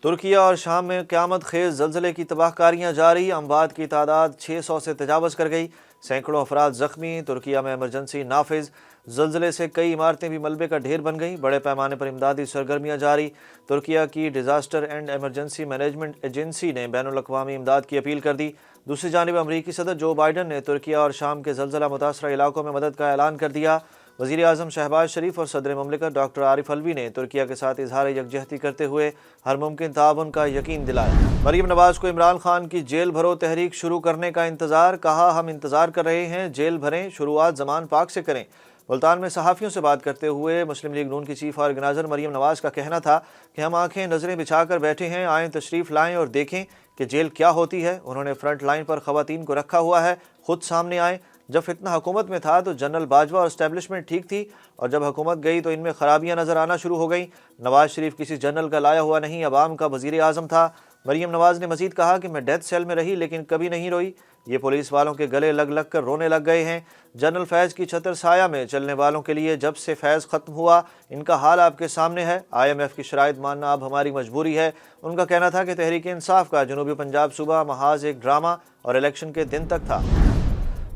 ترکیہ اور شام میں قیامت خیز زلزلے کی تباہ کاریاں جاری، اموات کی تعداد 600 سے تجاوز کر گئی، سینکڑوں افراد زخمی، ترکیہ میں ایمرجنسی نافذ، زلزلے سے کئی عمارتیں بھی ملبے کا ڈھیر بن گئیں، بڑے پیمانے پر امدادی سرگرمیاں جاری۔ ترکیہ کی disaster and emergency management agency نے بین الاقوامی امداد کی اپیل کر دی۔ دوسری جانب امریکی صدر جو بائیڈن نے ترکیہ اور شام کے زلزلہ متاثرہ علاقوں میں مدد کا اعلان کر دیا۔ وزیر اعظم شہباز شریف اور صدر مملکت ڈاکٹر عارف علوی نے ترکیہ کے ساتھ اظہار یکجہتی کرتے ہوئے ہر ممکن تعاون کا یقین دلایا۔ مریم نواز کو عمران خان کی جیل بھرو تحریک شروع کرنے کا انتظار، کہا ہم انتظار کر رہے ہیں، جیل بھریں، شروعات زمان پاک سے کریں۔ ملتان میں صحافیوں سے بات کرتے ہوئے مسلم لیگ نون کی چیف آرگنائزر مریم نواز کا کہنا تھا کہ ہم آنکھیں نظریں بچھا کر بیٹھے ہیں، آئیں تشریف لائیں اور دیکھیں کہ جیل کیا ہوتی ہے۔ انہوں نے فرنٹ لائن پر خواتین کو رکھا ہوا ہے، خود سامنے آئیں۔ جب فتنہ حکومت میں تھا تو جنرل باجوہ اور اسٹیبلشمنٹ ٹھیک تھی، اور جب حکومت گئی تو ان میں خرابیاں نظر آنا شروع ہو گئیں۔ نواز شریف کسی جنرل کا لایا ہوا نہیں، عوام کا وزیر اعظم تھا۔ مریم نواز نے مزید کہا کہ میں ڈیتھ سیل میں رہی لیکن کبھی نہیں روئی، یہ پولیس والوں کے گلے لگ لگ کر رونے لگ گئے ہیں۔ جنرل فیض کی چھتر سایہ میں چلنے والوں کے لیے جب سے فیض ختم ہوا ان کا حال آپ کے سامنے ہے، IMF کی شرائط ماننا اب ہماری مجبوری ہے۔ ان کا کہنا تھا کہ تحریک انصاف کا جنوبی پنجاب صوبہ محاذ ایک ڈرامہ اور الیکشن کے دن تک تھا۔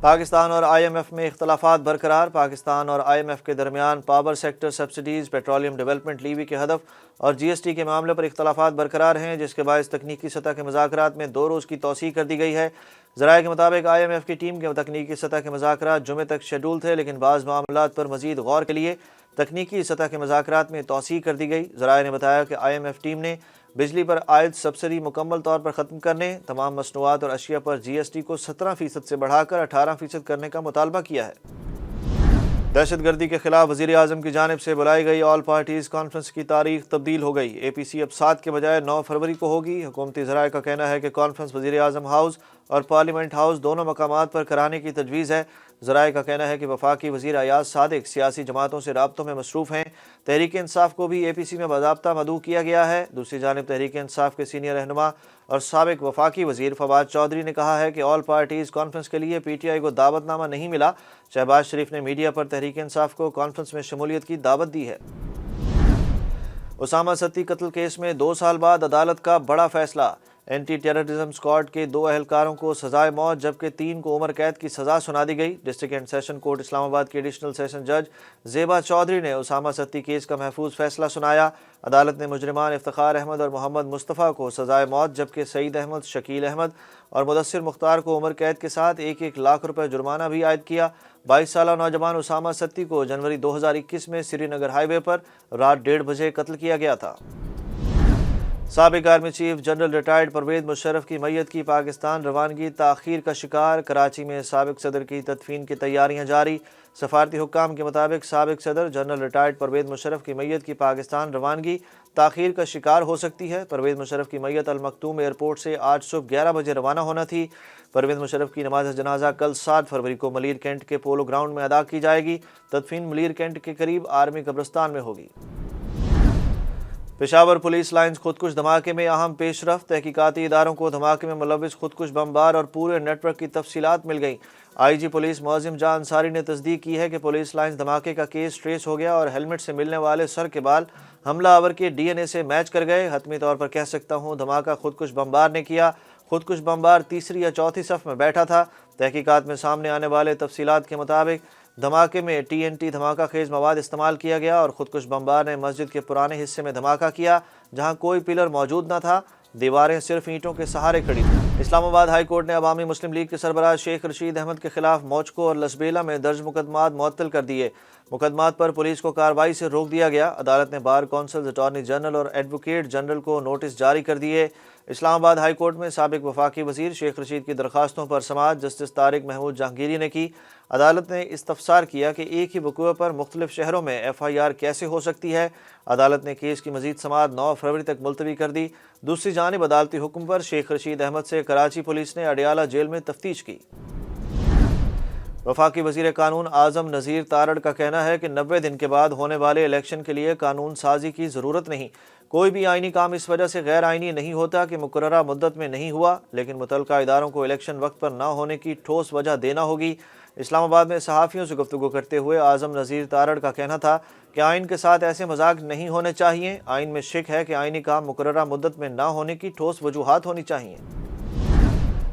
پاکستان اور IMF میں اختلافات برقرار، پاکستان اور IMF کے درمیان power sector subsidies, petroleum development levy کے ہدف اور GST کے معاملے پر اختلافات برقرار ہیں، جس کے باعث تکنیکی سطح کے مذاکرات میں 2 روز کی توسیع کر دی گئی ہے۔ ذرائع کے مطابق IMF کی ٹیم کے تکنیکی سطح کے مذاکرات جمعے تک شیڈول تھے، لیکن بعض معاملات پر مزید غور کے لیے تکنیکی سطح کے مذاکرات میں توسیع کر دی گئی۔ ذرائع نے بتایا کہ IMF ٹیم نے بجلی پر عائد سبسڈی مکمل طور پر ختم کرنے، تمام مصنوعات اور اشیاء پر GST کو 17% سے بڑھا کر 18% کرنے کا مطالبہ کیا ہے۔ دہشت گردی کے خلاف وزیر اعظم کی جانب سے بلائی گئی آل پارٹیز کانفرنس کی تاریخ تبدیل ہو گئی، APC اب 7 کے بجائے 9 فروری کو ہوگی۔ حکومتی ذرائع کا کہنا ہے کہ کانفرنس وزیر اعظم ہاؤس اور پارلیمنٹ ہاؤس دونوں مقامات پر کرانے کی تجویز ہے۔ ذرائع کا کہنا ہے کہ وفاقی وزیر ایاز صادق سیاسی جماعتوں سے رابطوں میں مصروف ہیں۔ تحریک انصاف کو بھی APC میں باضابطہ مدعو کیا گیا ہے۔ دوسری جانب تحریک انصاف کے سینئر رہنما اور سابق وفاقی وزیر فواد چودھری نے کہا ہے کہ آل پارٹیز کانفرنس کے لیے PTI کو دعوت نامہ نہیں ملا۔ شہباز شریف نے میڈیا پر تحریک انصاف کو کانفرنس میں شمولیت کی دعوت دی ہے۔ اسامہ ستی قتل کیس میں 2 سال بعد عدالت کا بڑا فیصلہ، اینٹی ٹیررزم اسکواڈ کے 2 اہلکاروں کو سزائے موت جبکہ 3 کو عمر قید کی سزا سنا دی گئی۔ ڈسٹرکٹ اینڈ سیشن کورٹ اسلام آباد کی ایڈیشنل سیشن جج زیبا چودھری نے اسامہ ستی کیس کا محفوظ فیصلہ سنایا۔ عدالت نے مجرمان افتخار احمد اور محمد مصطفیٰ کو سزائے موت جبکہ سعید احمد، شکیل احمد اور مدثر مختار کو عمر قید کے ساتھ 1-1 لاکھ روپے جرمانہ بھی عائد کیا۔ 22 سالہ نوجوان اسامہ ستی کو جنوری 2021 میں سری نگر ہائی وے پر رات 1:30 بجے قتل کیا گیا تھا۔ سابق army chief general retired Pervez Musharraf کی میت کی پاکستان روانگی تاخیر کا شکار، کراچی میں سابق صدر کی تدفین کی تیاریاں جاری۔ سفارتی حکام کے مطابق سابق صدر جنرل ریٹائرڈ پرویز مشرف کی میت کی پاکستان روانگی تاخیر کا شکار ہو سکتی ہے۔ پرویز مشرف کی میت المکتوم ایئرپورٹ سے آج صبح 11 بجے روانہ ہونا تھی۔ پرویز مشرف کی نماز جنازہ کل 7 فروری کو ملیر کینٹ کے پولو گراؤنڈ میں ادا کی جائے گی۔ تدفین ملیر کینٹ کے قریب آرمی قبرستان میں ہوگی۔ پشاور پولیس لائنز خودکش دھماکے میں اہم پیش رفت، تحقیقاتی اداروں کو دھماکے میں ملوث خودکش بمبار اور پورے نیٹ ورک کی تفصیلات مل گئیں۔ IG پولیس معظم جاں انصاری نے تصدیق کی ہے کہ پولیس لائنز دھماکے کا کیس ٹریس ہو گیا اور ہیلمٹ سے ملنے والے سر کے بال حملہ آور کے DNA سے میچ کر گئے۔ حتمی طور پر کہہ سکتا ہوں دھماکہ خودکش بمبار نے کیا۔ خودکش بمبار تیسری یا چوتھی صف میں بیٹھا تھا۔ تحقیقات میں سامنے آنے والے تفصیلات کے مطابق دھماکے میں TNT دھماکہ خیز مواد استعمال کیا گیا اور خودکش بمبار نے مسجد کے پرانے حصے میں دھماکہ کیا جہاں کوئی پلر موجود نہ تھا، دیواریں صرف اینٹوں کے سہارے کھڑی تھیں۔ اسلام آباد ہائی کورٹ نے عوامی مسلم لیگ کے سربراہ شیخ رشید احمد کے خلاف موچکو اور لسبیلا میں درج مقدمات معطل کر دیے۔ مقدمات پر پولیس کو کارروائی سے روک دیا گیا۔ عدالت نے بار کونسل، اٹارنی جنرل اور ایڈوکیٹ جنرل کو نوٹس جاری کر دیے۔ اسلام آباد ہائی کورٹ میں سابق وفاقی وزیر شیخ رشید کی درخواستوں پر سماعت جسٹس طارق محمود جہانگیری نے کی۔ عدالت نے استفسار کیا کہ ایک ہی وقوع پر مختلف شہروں میں FIR کیسے ہو سکتی ہے۔ عدالت نے کیس کی مزید سماعت 9 فروری تک ملتوی کر دی۔ دوسری جانب عدالتی حکم پر شیخ رشید احمد سے کراچی پولیس نے اڈیالہ جیل میں تفتیش کی۔ وفاقی وزیر قانون اعظم نذیر تارڑ کا کہنا ہے کہ 90 دن کے بعد ہونے والے الیکشن کے لیے قانون سازی کی ضرورت نہیں۔ کوئی بھی آئینی کام اس وجہ سے غیر آئینی نہیں ہوتا کہ مقررہ مدت میں نہیں ہوا، لیکن متعلقہ اداروں کو الیکشن وقت پر نہ ہونے کی ٹھوس وجہ دینا ہوگی۔ اسلام آباد میں صحافیوں سے گفتگو کرتے ہوئے اعظم نذیر تارڑ کا کہنا تھا کہ آئین کے ساتھ ایسے مذاق نہیں ہونے چاہیے۔ آئین میں شک ہے کہ آئینی کام مقررہ مدت میں نہ ہونے کی ٹھوس وجوہات ہونی چاہیے۔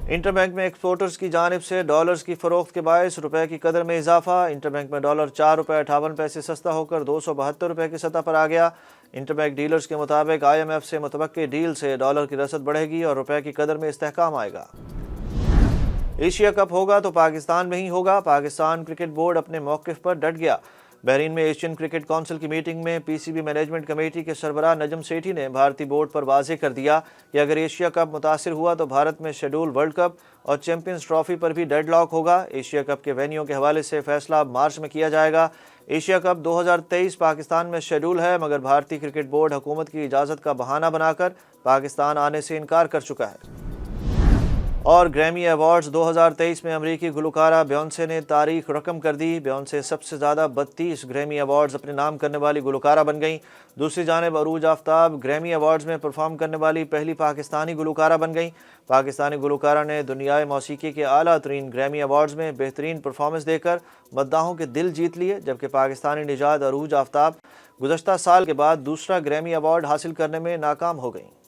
انٹر بینک میں ایکسپورٹرز کی جانب سے ڈالرز کی فروخت کے باعث روپے کی قدر میں اضافہ۔ انٹر بینک میں ڈالر 4 روپے 58 پیسے سستا ہو کر 272 روپے کی سطح پر آ گیا۔ انٹر بینک ڈیلرز کے مطابق IMF سے متوقع ڈیل سے ڈالر کی رسد بڑھے گی اور روپے کی قدر میں استحکام آئے گا۔ ایشیا کپ ہوگا تو پاکستان میں ہی ہوگا، پاکستان کرکٹ بورڈ اپنے موقف پر ڈٹ گیا۔ بحرین میں ایشین کرکٹ کونسل کی میٹنگ میں PCB مینجمنٹ کمیٹی کے سربراہ نجم سیٹھی نے بھارتی بورڈ پر واضح کر دیا کہ اگر ایشیا کپ متاثر ہوا تو بھارت میں شیڈول ورلڈ کپ اور چیمپئنز ٹرافی پر بھی ڈیڈ لاک ہوگا۔ ایشیا کپ کے وینیو کے حوالے سے فیصلہ اب مارچ میں کیا جائے گا۔ ایشیا کپ 2023 پاکستان میں شیڈول ہے، مگر بھارتی کرکٹ بورڈ حکومت کی اجازت کا بہانہ بنا کر پاکستان آنے سے انکار کر چکا ہے۔ اور گریمی ایوارڈز 2023 میں امریکی گلوکارہ بیونسے نے تاریخ رقم کر دی۔ بیونسے سب سے زیادہ 32 گریمی ایوارڈز اپنے نام کرنے والی گلوکارہ بن گئیں۔ دوسری جانب عروج آفتاب گریمی ایوارڈز میں پرفارم کرنے والی پہلی پاکستانی گلوکارہ بن گئیں۔ پاکستانی گلوکارہ نے دنیائے موسیقی کے اعلیٰ ترین گریمی ایوارڈز میں بہترین پرفارمنس دے کر مداحوں کے دل جیت لیے، جبکہ پاکستانی نژاد عروج آفتاب گزشتہ سال کے بعد دوسرا گریمی ایوارڈ حاصل کرنے میں ناکام ہو گئیں۔